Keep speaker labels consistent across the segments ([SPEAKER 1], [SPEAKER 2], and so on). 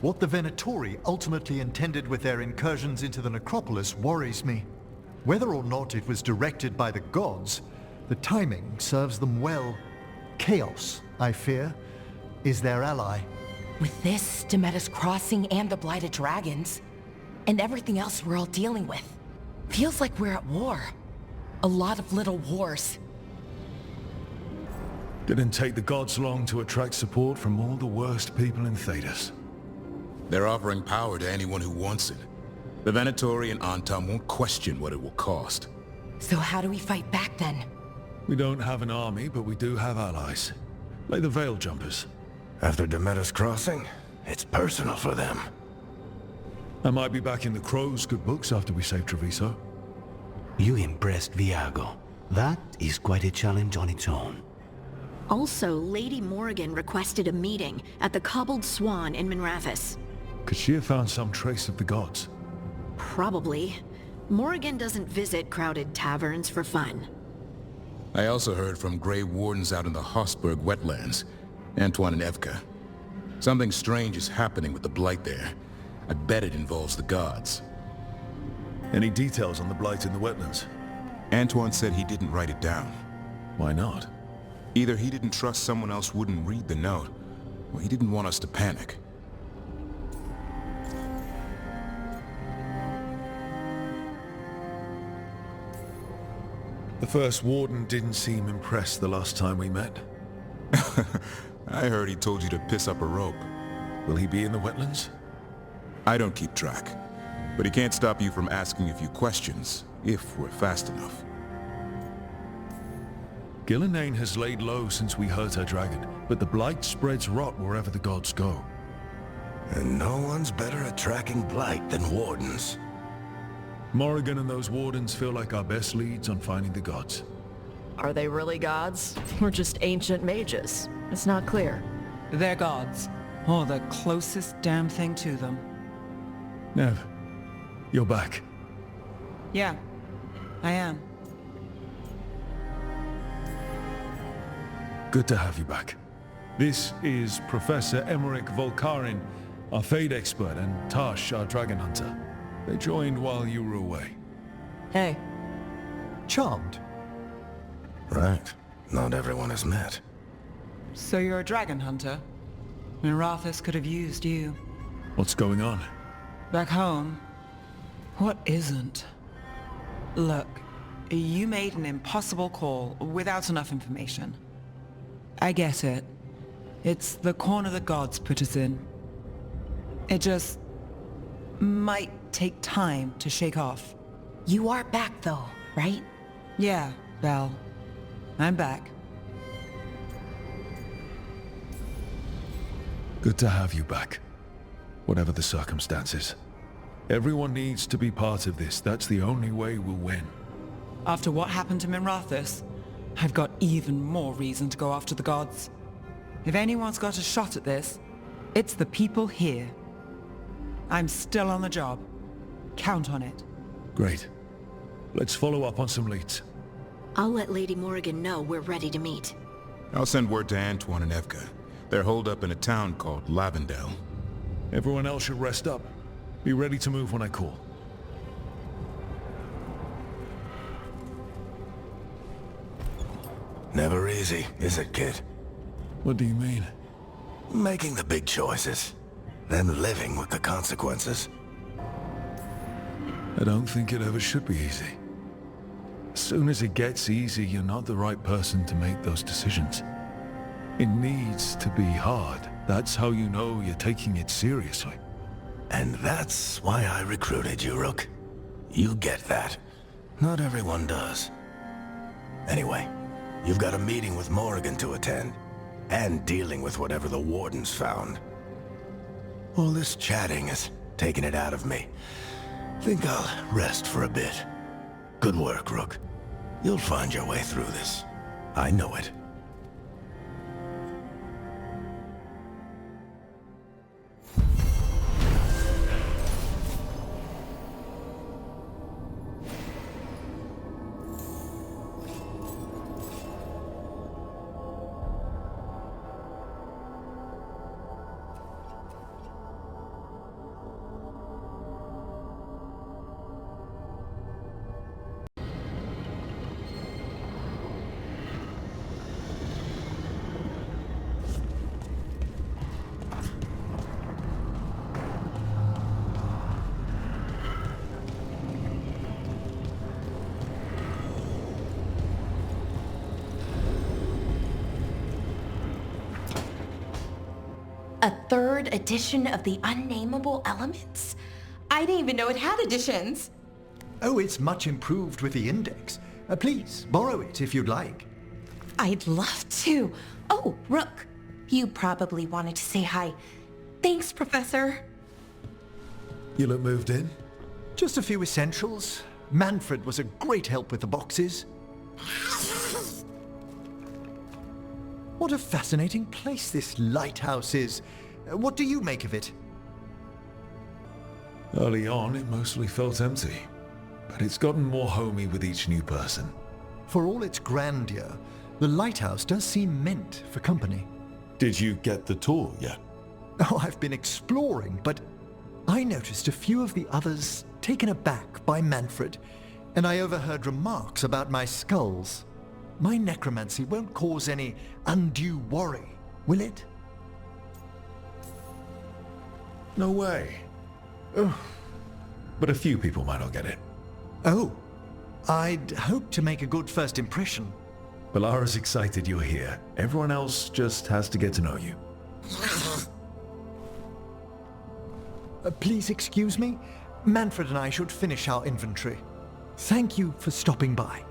[SPEAKER 1] What the Venatori ultimately intended with their incursions into the necropolis worries me. Whether or not it was directed by the gods, the timing serves them well. Chaos, I fear, is their ally.
[SPEAKER 2] With this, Demeter's Crossing and the Blighted Dragons, and everything else we're all dealing with, feels like we're at war. A lot of little wars.
[SPEAKER 3] Didn't take the gods long to attract support from all the worst people in Thedas.
[SPEAKER 4] They're offering power to anyone who wants it. The Venatori and Antam won't question what it will cost.
[SPEAKER 2] So how do we fight back then?
[SPEAKER 3] We don't have an army, but we do have allies. Like the Veil Jumpers.
[SPEAKER 5] After Demeter's Crossing, it's personal for them.
[SPEAKER 3] I might be back in the Crow's good books after we save Treviso.
[SPEAKER 6] You impressed Viago. That is quite a challenge on its own.
[SPEAKER 7] Also, Lady Morrigan requested a meeting at the Cobbled Swan in Minrathous.
[SPEAKER 3] Could she have found some trace of the gods?
[SPEAKER 7] Probably. Morrigan doesn't visit crowded taverns for fun.
[SPEAKER 4] I also heard from Grey Wardens out in the Hossberg wetlands, Antoine and Evka. Something strange is happening with the Blight there. I bet it involves the gods.
[SPEAKER 3] Any details on the Blight in the wetlands?
[SPEAKER 4] Antoine said he didn't write it down.
[SPEAKER 3] Why not?
[SPEAKER 4] Either he didn't trust someone else wouldn't read the note, or he didn't want us to panic.
[SPEAKER 3] The first warden didn't seem impressed the last time we met.
[SPEAKER 4] I heard he told you to piss up a rope.
[SPEAKER 3] Will he be in the wetlands?
[SPEAKER 4] I don't keep track, but he can't stop you from asking a few questions, if we're fast enough.
[SPEAKER 3] Gillenane has laid low since we hurt her dragon, but the Blight spreads rot wherever the gods go.
[SPEAKER 5] And no one's better at tracking Blight than Wardens.
[SPEAKER 3] Morrigan and those wardens feel like our best leads on finding the gods.
[SPEAKER 8] Are they really gods? Or just ancient mages? It's not clear.
[SPEAKER 9] They're gods, or the closest damn thing to them.
[SPEAKER 3] Neve, you're back.
[SPEAKER 9] Yeah, I am.
[SPEAKER 3] Good to have you back. This is Professor Emmerich Volkarin, our Fade expert, and Tash, our dragon hunter. They joined while you were away.
[SPEAKER 8] Hey.
[SPEAKER 1] Charmed.
[SPEAKER 5] Right. Not everyone has met.
[SPEAKER 9] So you're a dragon hunter? Minrathous could have used you.
[SPEAKER 3] What's going on?
[SPEAKER 9] Back home, what isn't? Look, you made an impossible call without enough information. I get it. It's the corner the gods put us in. It just might take time to shake off.
[SPEAKER 2] You are back though, right?
[SPEAKER 9] Yeah, Belle. I'm back.
[SPEAKER 3] Good to have you back. Whatever the circumstances. Everyone needs to be part of this. That's the only way we'll win.
[SPEAKER 9] After what happened to Minrathous, I've got even more reason to go after the gods. If anyone's got a shot at this, it's the people here. I'm still on the job. Count on it.
[SPEAKER 3] Great. Let's follow up on some leads.
[SPEAKER 7] I'll let Lady Morrigan know we're ready to meet.
[SPEAKER 4] I'll send word to Antoine and Evka. They're holed up in a town called Lavendel.
[SPEAKER 3] Everyone else should rest up. Be ready to move when I call.
[SPEAKER 5] Never easy, is it, kid?
[SPEAKER 3] What do you mean?
[SPEAKER 5] Making the big choices, then living with the consequences.
[SPEAKER 3] I don't think it ever should be easy. As soon as it gets easy, you're not the right person to make those decisions. It needs to be hard. That's how you know you're taking it seriously.
[SPEAKER 5] And that's why I recruited you, Rook. You get that. Not everyone does. Anyway, you've got a meeting with Morrigan to attend, and dealing with whatever the Wardens found. All this chatting is taking it out of me. Think I'll rest for a bit. Good work, Rook. You'll find your way through this. I know it.
[SPEAKER 2] 3rd edition of the Unnameable Elements? I didn't even know it had editions.
[SPEAKER 1] Oh, it's much improved with the index. Please, borrow it if you'd like.
[SPEAKER 2] I'd love to. Oh, Rook, you probably wanted to say hi. Thanks, Professor.
[SPEAKER 3] You look moved in?
[SPEAKER 1] Just a few essentials. Manfred was a great help with the boxes. What a fascinating place this lighthouse is. What do you make of it?
[SPEAKER 3] Early on, it mostly felt empty. But it's gotten more homey with each new person.
[SPEAKER 1] For all its grandeur, the lighthouse does seem meant for company.
[SPEAKER 3] Did you get the tour yet?
[SPEAKER 1] Oh, I've been exploring, but I noticed a few of the others taken aback by Manfred, and I overheard remarks about my skulls. My necromancy won't cause any undue worry, will it?
[SPEAKER 3] No way. Oh. But a few people might not get it.
[SPEAKER 1] Oh, I'd hoped to make a good first impression.
[SPEAKER 3] Balara's excited you're here. Everyone else just has to get to know you.
[SPEAKER 1] Please excuse me. Manfred and I should finish our inventory. Thank you for stopping by.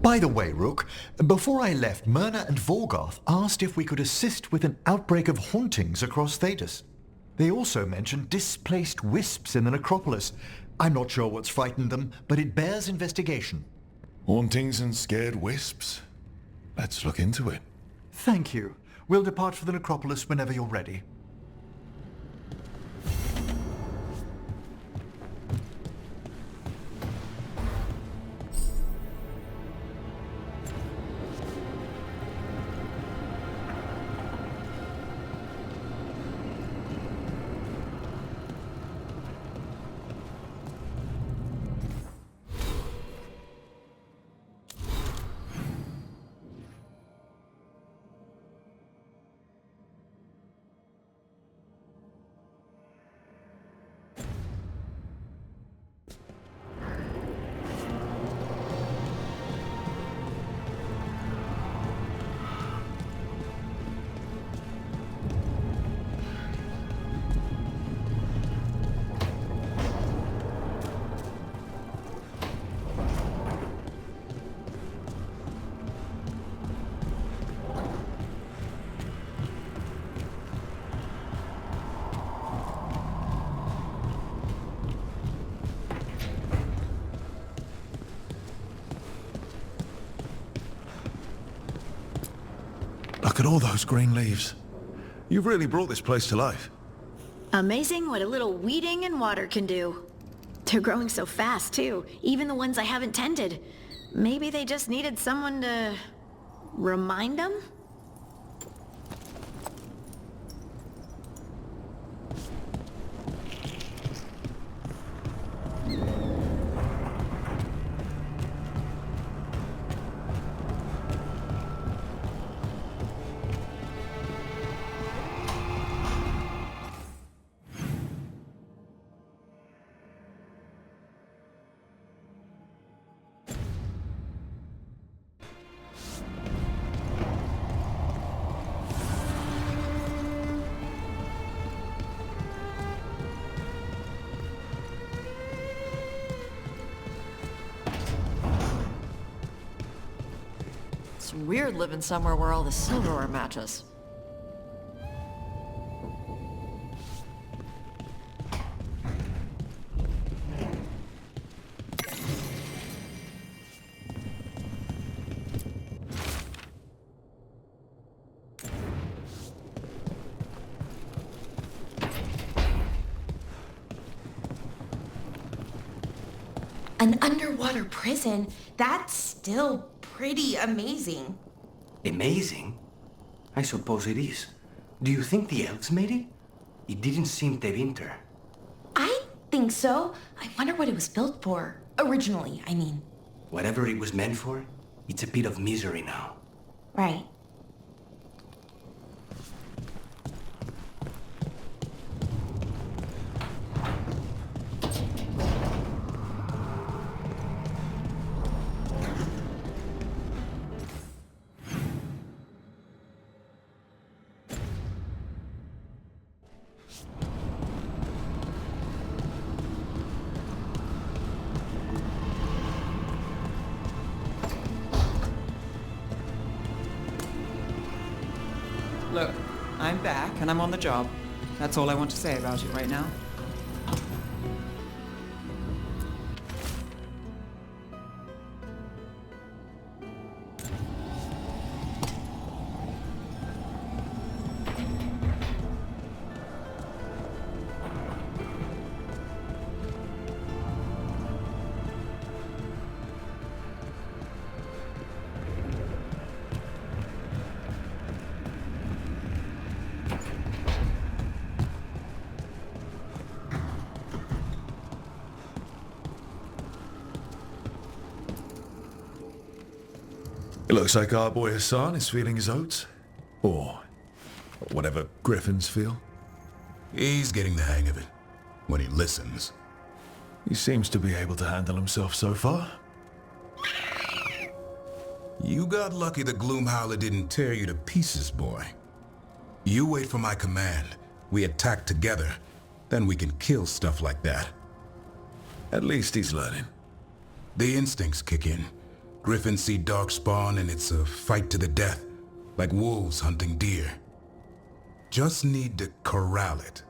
[SPEAKER 1] By the way, Rook, before I left, Myrna and Vorgoth asked if we could assist with an outbreak of hauntings across Thedas. They also mentioned displaced wisps in the necropolis. I'm not sure what's frightened them, but it bears investigation.
[SPEAKER 3] Hauntings and scared wisps? Let's look into it.
[SPEAKER 1] Thank you. We'll depart for the necropolis whenever you're ready.
[SPEAKER 3] Look at all those green leaves. You've really brought this place to life.
[SPEAKER 7] Amazing what a little weeding and water can do. They're growing so fast, too. Even the ones I haven't tended. Maybe they just needed someone to remind them?
[SPEAKER 8] It's weird living somewhere where all the silverware matches.
[SPEAKER 2] An underwater prison? That's still pretty amazing.
[SPEAKER 6] Amazing? I suppose it is. Do you think the elves made it? It didn't seem to winter.
[SPEAKER 2] I think so. I wonder what it was built for. Originally, I mean.
[SPEAKER 6] Whatever it was meant for, it's a pit of misery now.
[SPEAKER 2] Right.
[SPEAKER 9] Look, I'm back and I'm on the job. That's all I want to say about it right now.
[SPEAKER 3] It looks like our boy Hassan is feeling his oats. Or whatever griffins feel.
[SPEAKER 4] He's getting the hang of it. When he listens.
[SPEAKER 3] He seems to be able to handle himself so far.
[SPEAKER 4] You got lucky the Gloomhowler didn't tear you to pieces, boy. You wait for my command. We attack together. Then we can kill stuff like that.
[SPEAKER 3] At least he's learning.
[SPEAKER 4] The instincts kick in. Griffins see darkspawn and it's a fight to the death, like wolves hunting deer. Just need to corral it.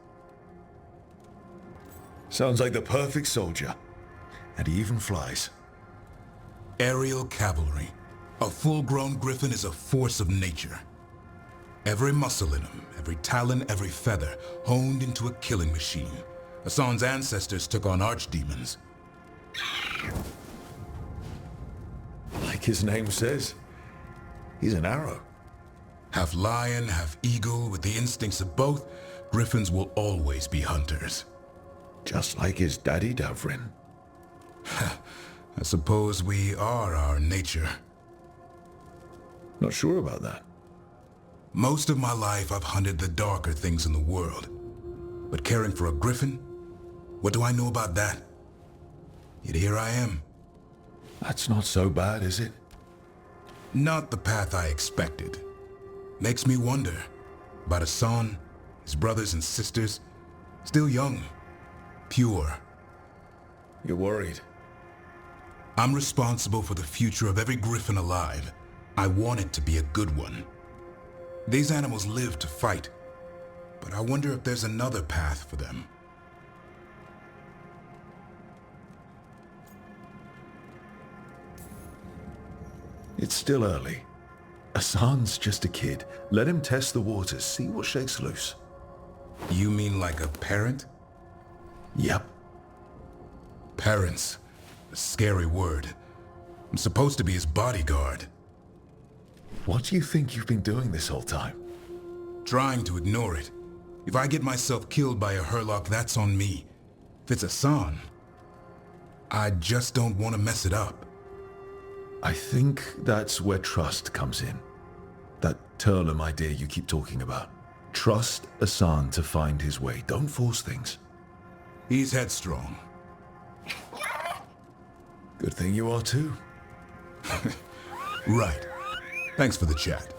[SPEAKER 3] Sounds like the perfect soldier. And he even flies.
[SPEAKER 4] Aerial cavalry. A full-grown griffin is a force of nature. Every muscle in him, every talon, every feather, honed into a killing machine. Hassan's ancestors took on archdemons.
[SPEAKER 3] Like his name says, he's an arrow.
[SPEAKER 4] Half lion, half eagle, with the instincts of both, griffins will always be hunters.
[SPEAKER 3] Just like his daddy Davrin.
[SPEAKER 4] I suppose we are our nature.
[SPEAKER 3] Not sure about that.
[SPEAKER 4] Most of my life I've hunted the darker things in the world. But caring for a griffin? What do I know about that? Yet here I am.
[SPEAKER 3] That's not so bad, is it?
[SPEAKER 4] Not the path I expected. Makes me wonder about Hassan, his brothers and sisters, still young, pure.
[SPEAKER 3] You're worried?
[SPEAKER 4] I'm responsible for the future of every griffin alive. I want it to be a good one. These animals live to fight, but I wonder if there's another path for them.
[SPEAKER 3] It's still early. Hassan's just a kid. Let him test the waters, see what shakes loose.
[SPEAKER 4] You mean like a parent?
[SPEAKER 3] Yep.
[SPEAKER 4] Parents. A scary word. I'm supposed to be his bodyguard.
[SPEAKER 3] What do you think you've been doing this whole time?
[SPEAKER 4] Trying to ignore it. If I get myself killed by a Hurlock, that's on me. If it's Hassan, I just don't want to mess it up.
[SPEAKER 3] I think that's where trust comes in. That Turlum idea you keep talking about. Trust Hassan to find his way. Don't force things.
[SPEAKER 4] He's headstrong.
[SPEAKER 3] Good thing you are too.
[SPEAKER 4] Right. Thanks for the chat.